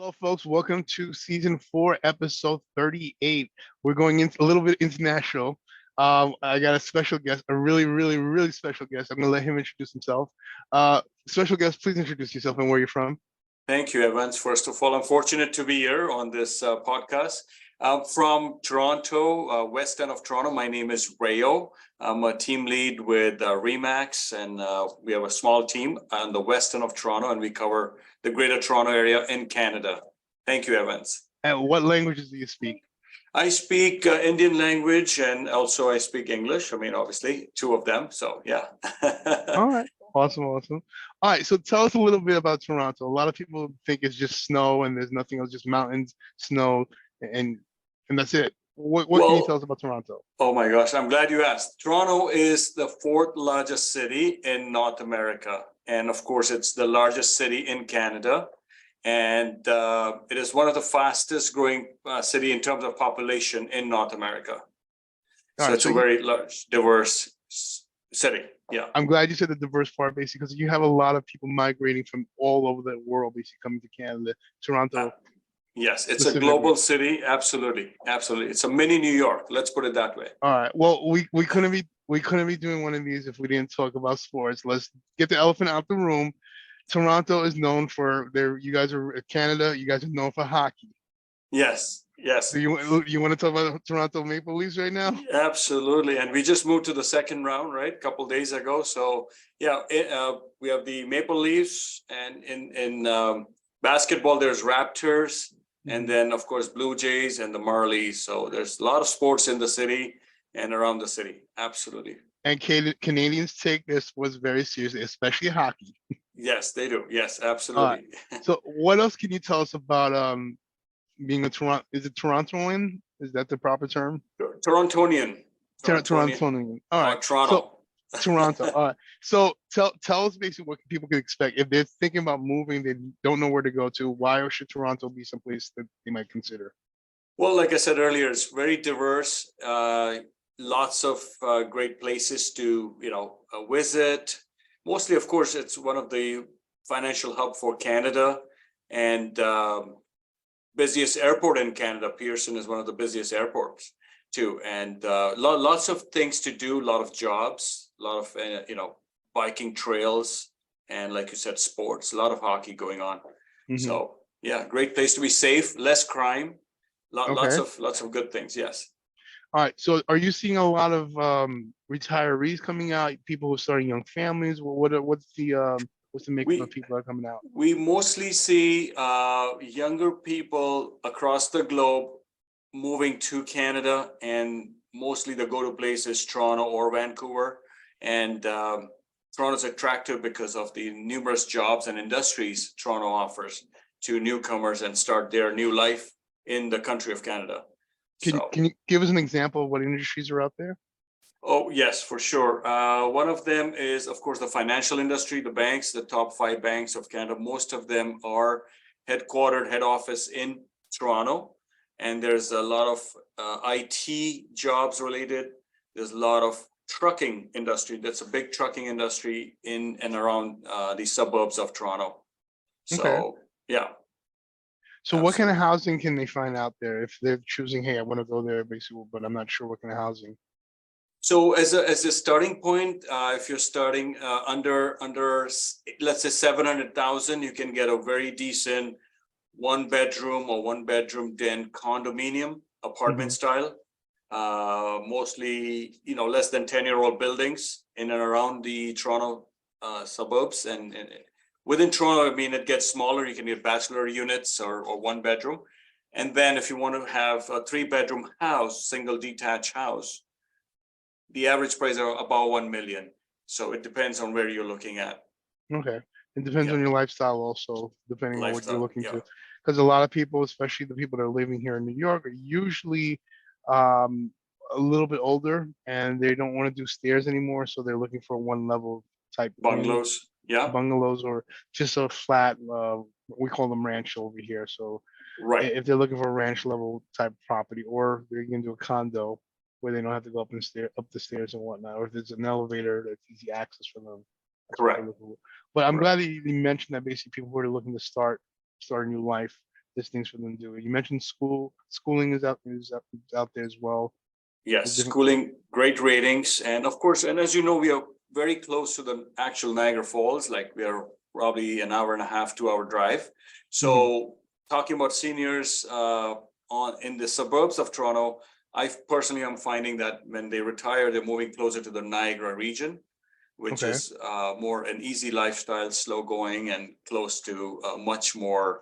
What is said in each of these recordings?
Hello, folks. Welcome to season 4, episode 38. We're going into a little bit international. I got a special guest, a really, really, really special guest. I'm going to let him introduce himself. Special guest, please introduce yourself and where you're from. Thank you, Evantz. First of all, I'm fortunate to be here on this podcast. I'm from Toronto, west end of Toronto. My name is Rayo. I'm a team lead with Remax, and we have a small team on the west end of Toronto, and we cover the greater Toronto area in Canada. Thank you, Evans. And what languages do you speak? I speak Indian language, and also I speak English. I mean, obviously, two of them. So, yeah. All right. Awesome. All right. So tell us a little bit about Toronto. A lot of people think it's just snow and there's nothing else, just mountains, snow, and that's it. What can you tell us about Toronto? Oh my gosh, I'm glad you asked. Toronto is the fourth largest city in North America. And of course, it's the largest city in Canada. And it is one of the fastest growing city in terms of population in North America. So it's a very large, diverse city. Yeah. I'm glad you said the diverse part, basically, because you have a lot of people migrating from all over the world, basically coming to Canada, Toronto. Yes, it's a global city. Absolutely. It's a mini New York. Let's put it that way. All right. Well, we couldn't be doing one of these if we didn't talk about sports. Let's get the elephant out the room. Toronto is known for you guys are Canada. You guys are known for hockey. Yes. So you want to talk about Toronto Maple Leafs right now? Absolutely. And we just moved to the second round, right? A couple of days ago. So yeah, we have the Maple Leafs, and in basketball there's Raptors. And then, of course, Blue Jays and the Marlies. So there's a lot of sports in the city and around the city. Absolutely. And Canadians take this was very seriously, especially hockey. Yes, they do. Yes, absolutely. So what else can you tell us about being a Toronto? Is it Torontoan? Is that the proper term? Torontonian. Torontonian. All right. Toronto. Toronto. All right. So tell us basically what people can expect if they're thinking about moving. They don't know where to go to. Why should Toronto be someplace that they might consider? Well, like I said earlier, it's very diverse. Lots of great places to visit. Mostly, of course, it's one of the financial hub for Canada, and busiest airport in Canada. Pearson is one of the busiest airports too, and lots of things to do. A lot of jobs. A lot of biking trails, and like you said, sports. A lot of hockey going on. So yeah, great place to be safe, less crime, lots of good things. Yes. All right. So are you seeing a lot of retirees coming out? People who are starting young families? What's the mix of people that are coming out? We mostly see younger people across the globe moving to Canada, and mostly the go-to place is Toronto or Vancouver. And Toronto's attractive because of the numerous jobs and industries Toronto offers to newcomers and start their new life in the country of Canada. Can you give us an example of what industries are out there? Oh, yes, for sure. One of them is, of course, the financial industry, the banks, the top 5 banks of Canada. Most of them are head office in Toronto. And there's a lot of IT jobs related. There's a lot of trucking industry. That's a big trucking industry in and around the suburbs of Toronto. So, yeah. So what kind of housing can they find out there if they're choosing, hey, I want to go there, basically, but I'm not sure what kind of housing? So as a starting point, if you're starting under let's say 700,000, you can get a very decent 1-bedroom or 1-bedroom den condominium apartment style. Mostly, less than 10-year-old buildings in and around the Toronto suburbs. And within Toronto, I mean, it gets smaller. You can get bachelor units or 1-bedroom. And then if you want to have a 3-bedroom house, single detached house, the average price are about 1 million. So it depends on where you're looking at. Okay. It depends on your lifestyle also, depending on what you're looking to. Because a lot of people, especially the people that are living here in New York, are usually a little bit older and they don't want to do stairs anymore. So they're looking for 1-level type bungalows. Bungalows, or just a flat, we call them ranch over here. So if they're looking for a ranch level type property, or they're going to do a condo where they don't have to go up the stairs and whatnot, or if there's an elevator that's easy access for them. Correct. But I'm glad that you mentioned that basically people who are looking to start a new life there's things for them to do. You mentioned schooling is out there as well. Yes, schooling, great ratings. And of course, and as you know, we are very close to the actual Niagara Falls, like we are probably an hour and a half, 2 hour drive. So talking about seniors in the suburbs of Toronto, I personally am finding that when they retire, they're moving closer to the Niagara region, which is more an easy lifestyle, slow going, and close to much more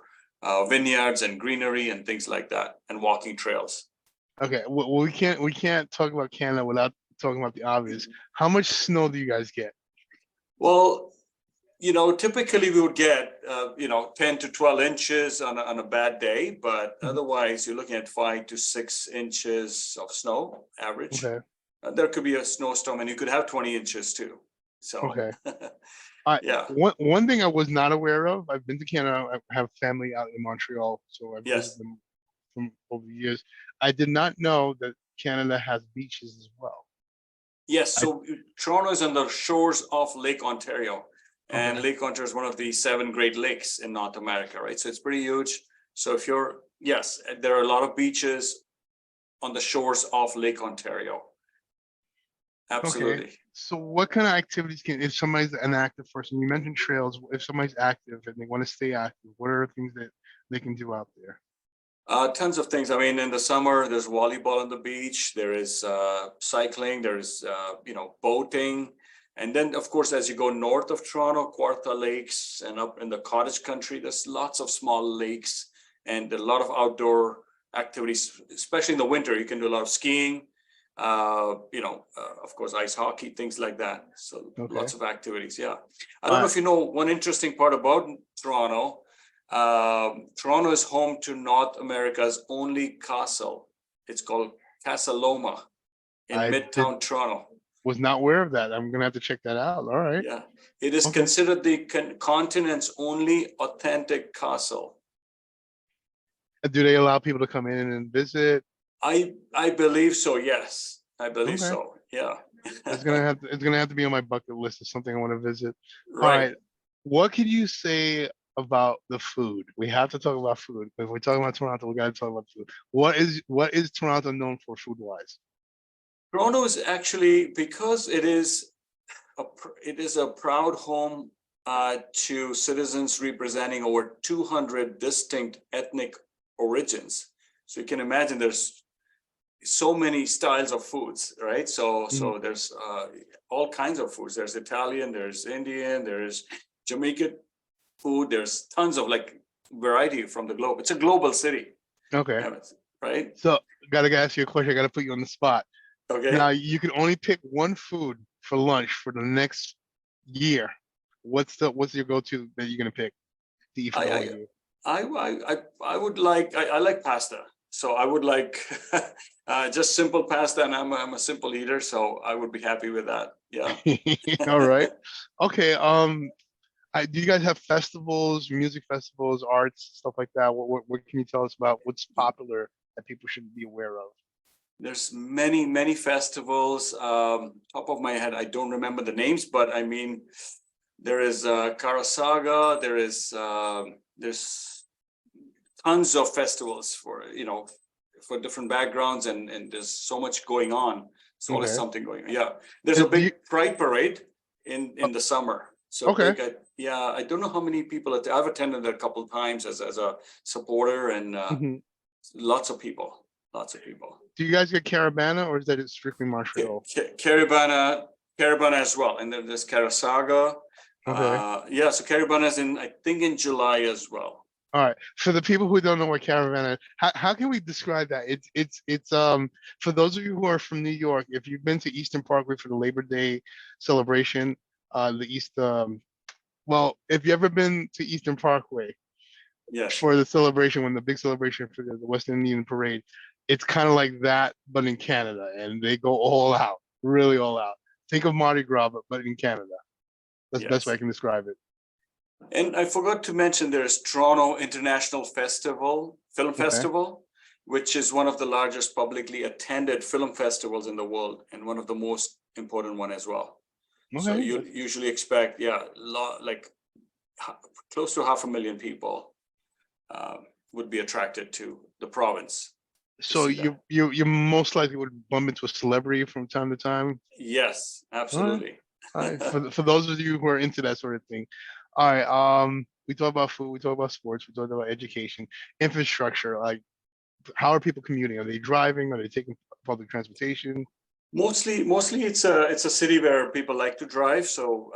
vineyards and greenery and things like that, and walking trails. Okay, well, we can't talk about Canada without talking about the obvious. How much snow do you guys get? Well, typically we would get 10 to 12 inches on a bad day, but otherwise you're looking at 5 to 6 inches of snow average. Okay. There could be a snowstorm, and you could have 20 inches too. So okay. yeah. One thing I was not aware of, I've been to Canada. I have family out in Montreal, so I've visited them from over the years. I did not know that Canada has beaches as well. Yes, so Toronto is on the shores of Lake Ontario, and Lake Ontario is one of the 7 Great Lakes in North America, right? So it's pretty huge. So if there are a lot of beaches on the shores of Lake Ontario. Absolutely. Okay. So what kind of activities if somebody's an active person, you mentioned trails, if somebody's active and they want to stay active, what are things that they can do out there? Tons of things. I mean, in the summer, there's volleyball on the beach. There is cycling. There's boating, and then of course, as you go north of Toronto, Kawartha Lakes, and up in the cottage country, there's lots of small lakes and a lot of outdoor activities. Especially in the winter, you can do a lot of skiing. Of course, ice hockey, things like that. So lots of activities. Yeah, I don't know if you know one interesting part about Toronto. Toronto is home to North America's only castle. It's called Casa Loma in Midtown Toronto. Was not aware of that. I'm gonna have to check that out. All right. Yeah, it is considered the continent's only authentic castle. Do they allow people to come in and visit? I believe so. Yes, I believe so. Yeah. It's gonna have to be on my bucket list. It's something I want to visit. Right. All right. What could you say about the food? We have to talk about food. If we're talking about Toronto, we got to talk about food. What is Toronto known for food wise? Toronto is actually, because it is a proud home to citizens representing over 200 distinct ethnic origins. So you can imagine there's so many styles of foods, right? So there's all kinds of foods. There's Italian, there's Indian, there's Jamaican food. There's tons of variety from the globe. It's a global city. Okay. Right. So gotta ask you a question. I gotta put you on the spot. Okay. Now you can only pick one food for lunch for the next year. What's your go-to that you're gonna pick to eat for the whole year? I would like, I like pasta. So I would like just simple pasta, and I'm a simple eater, so I would be happy with that. Yeah. All right. Okay. Do you guys have festivals, music festivals, arts, stuff like that? What can you tell us about what's popular that people should be aware of? There's many festivals. Top of my head, I don't remember the names, but I mean, there is Karasaga. There's tons of festivals for different backgrounds, and there's so much going on. So always something going on. Yeah, there's a big Pride parade in the summer. So I don't know how many people. I've attended it a couple of times as a supporter, and lots of people. Do you guys get Caravana, or is that strictly Montreal? Caravana as well, and then there's Karasaga. So Caravana is I think in July as well. All right. For the people who don't know what Caravana is, how can we describe that? It's for those of you who are from New York, if you've been to Eastern Parkway for the Labor Day celebration, if you ever been to Eastern Parkway, for the celebration, when the big celebration for the West Indian Parade, it's kind of like that, but in Canada, and they go all out, really all out. Think of Mardi Gras, but in Canada. That's the best way I can describe it. And I forgot to mention there's Toronto International Film Festival, which is one of the largest publicly attended film festivals in the world, and one of the most important one as well. So you usually expect, close to 500,000 people. would be attracted to the province. So you most likely would bump into a celebrity from time to time. Yes, absolutely. All right. For those of you who are into that sort of thing. All right. We talk about food, we talk about sports, we talk about education, infrastructure. Like, how are people commuting? Are they driving? Are they taking public transportation? Mostly it's a city where people like to drive. So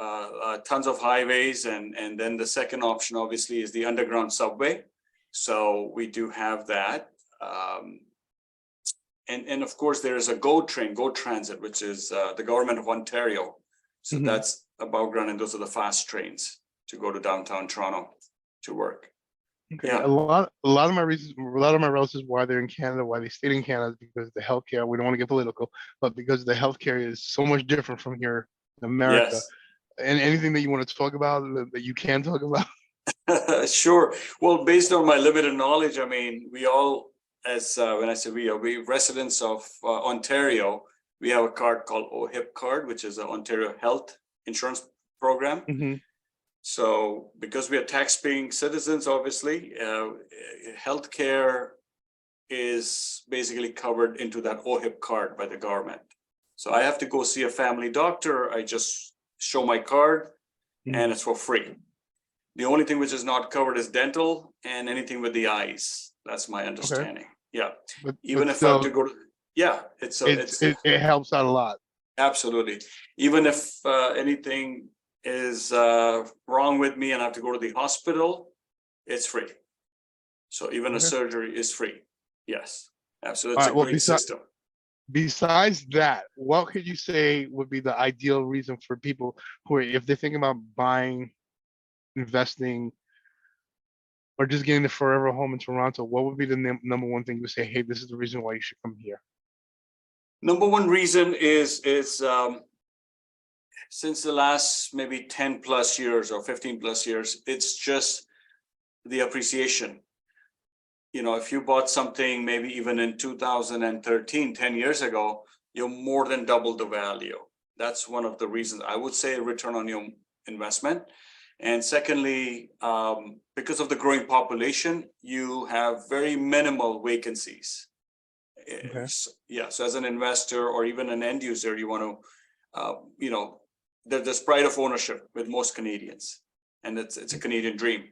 tons of highways, and then the second option obviously is the underground subway. So we do have that. And of course there is a GO Transit, which is the government of Ontario. So that's Aboutowne, and those are the fast trains to go to downtown Toronto to work. Okay. Yeah. A lot of my relatives, why they're in Canada, why they stayed in Canada, is because the healthcare. We don't want to get political, but because the healthcare is so much different from here in America. Yes. And anything that you want to talk about that you can talk about. Sure. Well, based on my limited knowledge, I mean, we all, as when I say we residents of Ontario, we have a card called OHIP card, which is the Ontario Health Insurance Program. So because we are tax-paying citizens, obviously, healthcare is basically covered into that OHIP card by the government. So I have to go see a family doctor. I just show my card and it's for free. The only thing which is not covered is dental and anything with the eyes. That's my understanding. Okay. Yeah. Even if I have to go to, it helps out a lot. Absolutely. Even if anything is wrong with me and I have to go to the hospital, it's free. So even a surgery is free. Yes, absolutely. It's a great system. Besides that, what could you say would be the ideal reason for people who are, if they're thinking about buying, investing, or just getting the forever home in Toronto, what would be the number one thing you would say, hey, this is the reason why you should come here? Number one reason is since the last maybe 10 plus years or 15 plus years, it's just the appreciation. You know, if you bought something maybe even in 2013, 10 years ago, you're more than double the value. That's one of the reasons I would say return on your investment. And secondly, because of the growing population, you have very minimal vacancies. Okay. Yeah, so as an investor or even an end user, you want to, there's this pride of ownership with most Canadians, and it's a Canadian dream.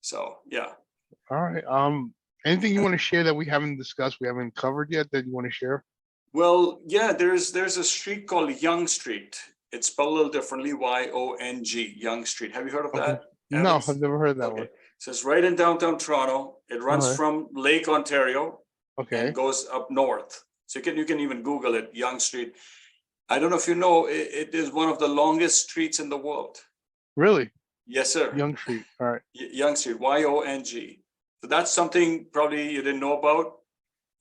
So yeah. All right. Anything you want to share that we haven't discussed, we haven't covered yet, that you want to share? Well, yeah, there's a street called Yonge Street. It's spelled a little differently, Y-O-N-G, Yonge Street. Have you heard of that? No, I've never heard of that one. So it's right in downtown Toronto. It runs from Lake Ontario and goes up north. So you can even Google it, Yonge Street. I don't know if you know, it is one of the longest streets in the world. Really? Yes, sir. Yonge Street. All right. Yonge Street, Y-O-N-G. So that's something probably you didn't know about.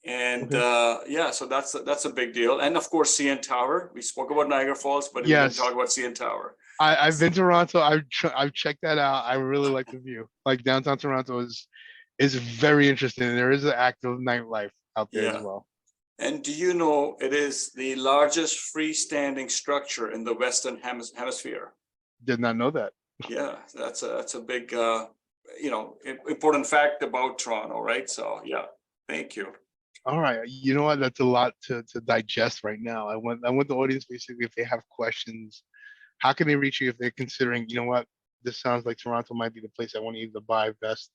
And yeah, so that's a big deal. And of course, CN Tower. We spoke about Niagara Falls, but we didn't talk about CN Tower. I've been to Toronto. I've checked that out. I really like the view. Like downtown Toronto is very interesting. There is an active nightlife out there as well. And do you know it is the largest freestanding structure in the Western Hemisphere? Did not know that. Yeah, that's a big important fact about Toronto, right? So yeah, thank you. All right, you know what? That's a lot to digest right now. I want the audience basically, if they have questions, how can they reach you if they're considering, you know what, this sounds like Toronto might be the place I want to either buy, invest,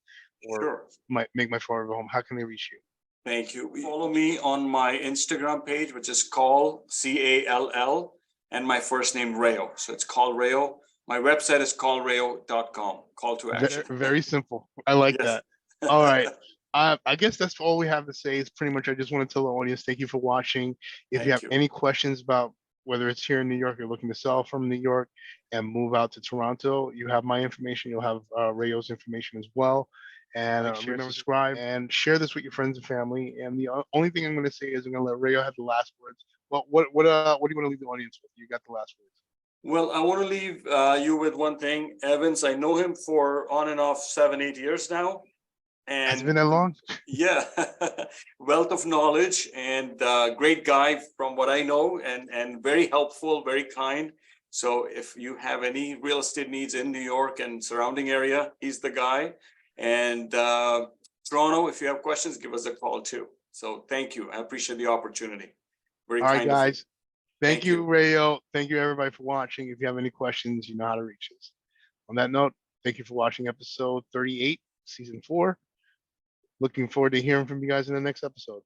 or might make my forever home. How can they reach you? Thank you. Follow me on my Instagram page, which is Call, C-A-L-L, and my first name Rayo. So it's Call Rayo. My website is callrayo.com. Call to action. Very simple. I like that. All right. I guess that's all we have to say. Is pretty much, I just want to tell the audience, thank you for watching. If you have any questions about whether it's here in New York, you're looking to sell from New York and move out to Toronto, you have my information. You'll have Rayo's information as well. And remember, subscribe and share this with your friends and family. And the only thing I'm going to say is I'm going to let Rayo have the last words. Well, what do you want to leave the audience with? You got the last words. Well, I want to leave you with one thing. Evans, I know him for on and off 7-8 years now. And it's been that long? Yeah. Wealth of knowledge and great guy from what I know, and very helpful, very kind. So if you have any real estate needs in New York and surrounding area, he's the guy. And Toronto, if you have questions, give us a call too. So thank you. I appreciate the opportunity. Very All right, kind of you. guys. Thank you, Rayo. Thank you, everybody, for watching. If you have any questions, you know how to reach us. On that note, thank you for watching episode 38, season 4. Looking forward to hearing from you guys in the next episode.